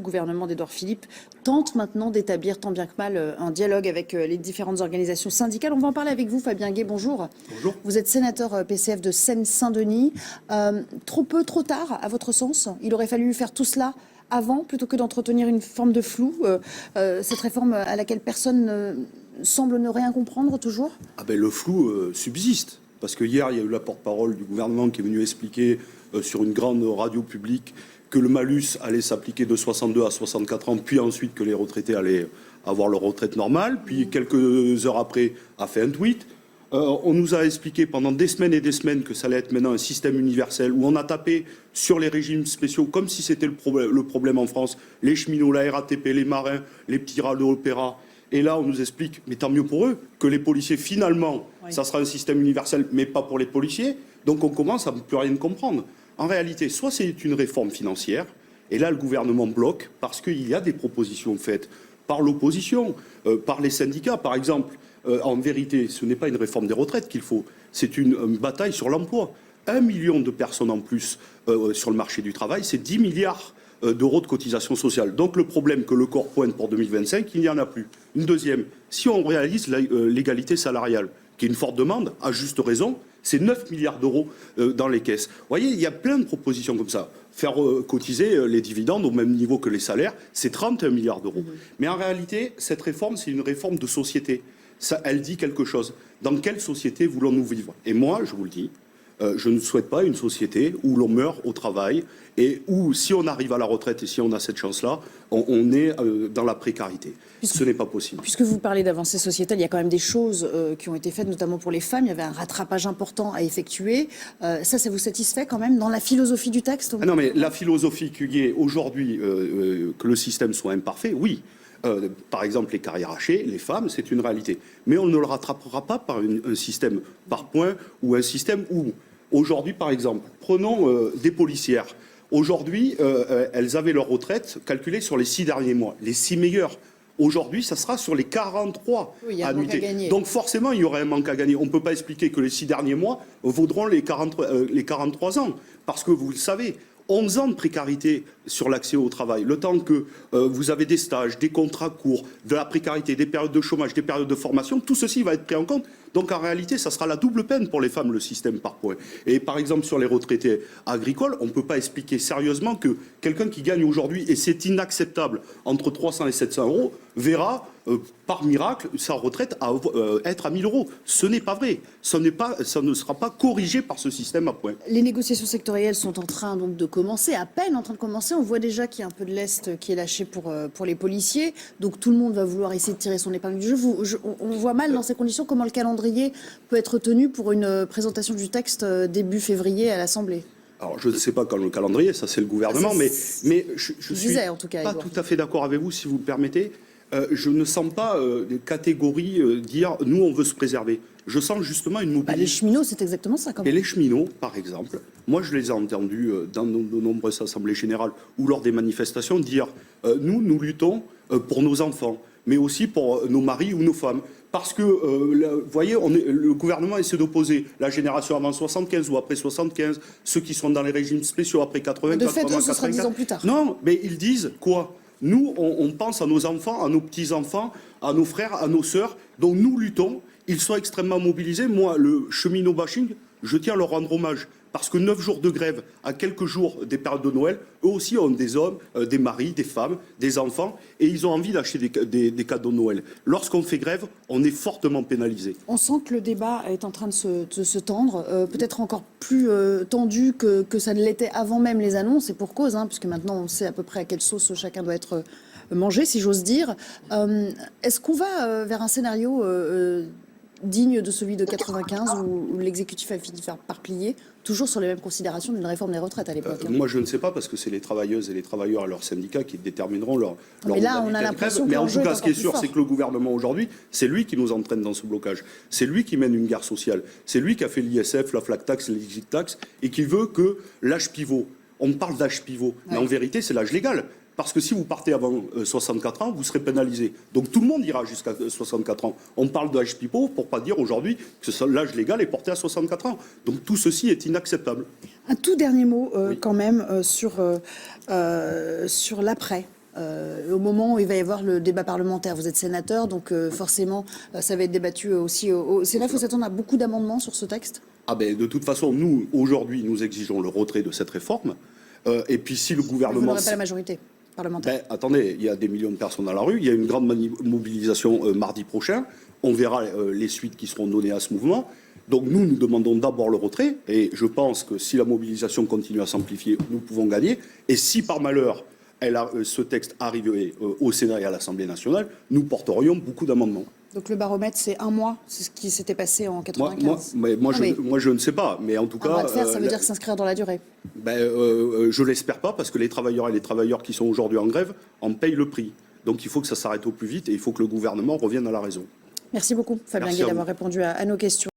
gouvernement d'Édouard Philippe tente maintenant d'établir tant bien que mal un dialogue avec les différentes organisations syndicales. On va en parler avec vous, Fabien Gay, bonjour. Bonjour. Vous êtes sénateur PCF de Seine-Saint-Denis. Trop peu, trop tard, à votre sens? Il aurait fallu faire tout cela avant, plutôt que d'entretenir une forme de flou, cette réforme à laquelle personne semble ne rien comprendre toujours? Le flou subsiste. Parce que hier, il y a eu la porte-parole du gouvernement qui est venue expliquer sur une grande radio publique que le malus allait s'appliquer de 62 à 64 ans, puis ensuite que les retraités allaient avoir leur retraite normale. Puis quelques heures après, a fait un tweet. On nous a expliqué pendant des semaines et des semaines que ça allait être maintenant un système universel où on a tapé sur les régimes spéciaux comme si c'était le problème en France. Les cheminots, la RATP, les marins, les petits rats de l'opéra. Et là, on nous explique, mais tant mieux pour eux, que les policiers, finalement, ça sera un système universel, mais pas pour les policiers. Donc on commence à ne plus rien comprendre. En réalité, soit c'est une réforme financière, et là, le gouvernement bloque, parce qu'il y a des propositions faites par l'opposition, par les syndicats, par exemple. En vérité, ce n'est pas une réforme des retraites qu'il faut, c'est une bataille sur l'emploi. 1 million de personnes en plus sur le marché du travail, c'est 10 milliards d'euros de cotisation sociale. Donc le problème que le corps pointe pour 2025, il n'y en a plus. Une deuxième, si on réalise l'égalité salariale, qui est une forte demande, à juste raison, c'est 9 milliards d'euros dans les caisses. Vous voyez, il y a plein de propositions comme ça. Faire cotiser les dividendes au même niveau que les salaires, c'est 31 milliards d'euros. Mais en réalité, cette réforme, c'est une réforme de société. Ça, elle dit quelque chose. Dans quelle société voulons-nous vivre? Et moi, je vous le dis, je ne souhaite pas une société où l'on meurt au travail et où, si on arrive à la retraite et si on a cette chance-là, on est dans la précarité. Ce n'est pas possible. Puisque vous parlez d'avancées sociétales, il y a quand même des choses qui ont été faites, notamment pour les femmes. Il y avait un rattrapage important à effectuer. Ça vous satisfait quand même dans la philosophie du texte? Non, mais la philosophie qu'il y ait aujourd'hui, que le système soit imparfait, oui. Par exemple, les carrières hachées, les femmes, c'est une réalité. Mais on ne le rattrapera pas par un système par points ou un système où, aujourd'hui, par exemple, prenons des policières. Aujourd'hui, elles avaient leur retraite calculée sur les 6 derniers mois, les 6 meilleurs. Aujourd'hui, ça sera sur les 43 annuités. Donc forcément, il y aurait un manque à gagner. On ne peut pas expliquer que les 6 derniers mois vaudront les 43 ans. Parce que vous le savez, 11 ans de précarité sur l'accès au travail, le temps que vous avez des stages, des contrats courts, de la précarité, des périodes de chômage, des périodes de formation, tout ceci va être pris en compte. Donc en réalité, ça sera la double peine pour les femmes, le système par points. Et par exemple, sur les retraités agricoles, on ne peut pas expliquer sérieusement que quelqu'un qui gagne aujourd'hui, et c'est inacceptable, entre 300 et 700 euros, verra par miracle sa retraite être à 1 000 euros. Ce n'est pas vrai. Ça ne sera pas corrigé par ce système à points. Les négociations sectorielles sont en train donc de commencer, à peine en train de commencer. On voit déjà qu'il y a un peu de lest qui est lâché pour les policiers. Donc tout le monde va vouloir essayer de tirer son épingle du jeu. On voit mal dans ces conditions comment le calendrier peut être tenu pour une présentation du texte début février à l'Assemblée. Alors, je ne sais pas quand le calendrier, ça c'est le gouvernement, mais je suis en tout cas, pas tout à fait d'accord avec vous, si vous me permettez. Je ne sens pas des catégories dire « nous, on veut se préserver ». Je sens justement une mobilisation. Les cheminots, c'est exactement ça. Et les cheminots, par exemple, moi je les ai entendus dans de nombreuses assemblées générales ou lors des manifestations dire nous luttons pour nos enfants, mais aussi pour nos maris ou nos femmes. Parce que, vous voyez, le gouvernement essaie d'opposer la génération avant 75 ou après 75, ceux qui sont dans les régimes spéciaux après 80, de fait, 80, ce sera 10 ans plus tard. Non, mais ils disent quoi? Nous, on pense à nos enfants, à nos petits-enfants, à nos frères, à nos sœurs. Donc nous luttons. Ils sont extrêmement mobilisés. Moi, le cheminot bashing, je tiens à leur rendre hommage. Parce que 9 jours de grève, à quelques jours des périodes de Noël, eux aussi ont des hommes, des maris, des femmes, des enfants, et ils ont envie d'acheter des cadeaux de Noël. Lorsqu'on fait grève, on est fortement pénalisé. On sent que le débat est en train de se tendre, peut-être encore plus tendu que ça ne l'était avant même les annonces, et pour cause, puisque maintenant on sait à peu près à quelle sauce chacun doit être mangé, si j'ose dire. Est-ce qu'on va vers un scénario digne de celui de 95 où l'exécutif a fini par plier, toujours sur les mêmes considérations d'une réforme des retraites à l'époque? Moi, je ne sais pas, parce que c'est les travailleuses et les travailleurs et leurs syndicats qui détermineront leur mais là, on a l'impression que mais en tout cas, ce qui est sûr, fort. c'est que le gouvernement aujourd'hui, c'est lui qui nous entraîne dans ce blocage. C'est lui qui mène une guerre sociale. C'est lui qui a fait l'ISF, la flat tax, l'exit tax, et qui veut que l'âge pivot. On parle d'âge pivot, mais en vérité, c'est l'âge légal. Parce que si vous partez avant 64 ans, vous serez pénalisé. Donc tout le monde ira jusqu'à 64 ans. On parle d'âge pivot pour ne pas dire aujourd'hui que l'âge légal est porté à 64 ans. Donc tout ceci est inacceptable. Un tout dernier mot quand même sur l'après. au moment où il va y avoir le débat parlementaire. Vous êtes sénateur, donc forcément, ça va être débattu aussi au Sénat. Il faut s'attendre à beaucoup d'amendements sur ce texte? De toute façon, nous, aujourd'hui, nous exigeons le retrait de cette réforme. Et puis si le gouvernement... Vous n'aurez pas la majorité parlementaire. Attendez, il y a des millions de personnes à la rue, il y a une grande mobilisation mardi prochain, on verra les suites qui seront données à ce mouvement. Donc nous demandons d'abord le retrait, et je pense que si la mobilisation continue à s'amplifier, nous pouvons gagner. Et si par malheur, ce texte arrivait au Sénat et à l'Assemblée nationale, nous porterions beaucoup d'amendements. Donc le baromètre, c'est 1 mois, c'est ce qui s'était passé en 95. Moi, je ne sais pas, mais en tout cas... Un mois de faire, ça veut dire s'inscrire dans la durée. Je l'espère pas, parce que les travailleurs et les travailleurs qui sont aujourd'hui en grève en payent le prix. Donc il faut que ça s'arrête au plus vite, et il faut que le gouvernement revienne à la raison. Merci beaucoup, Fabien Gay, d'avoir répondu à nos questions.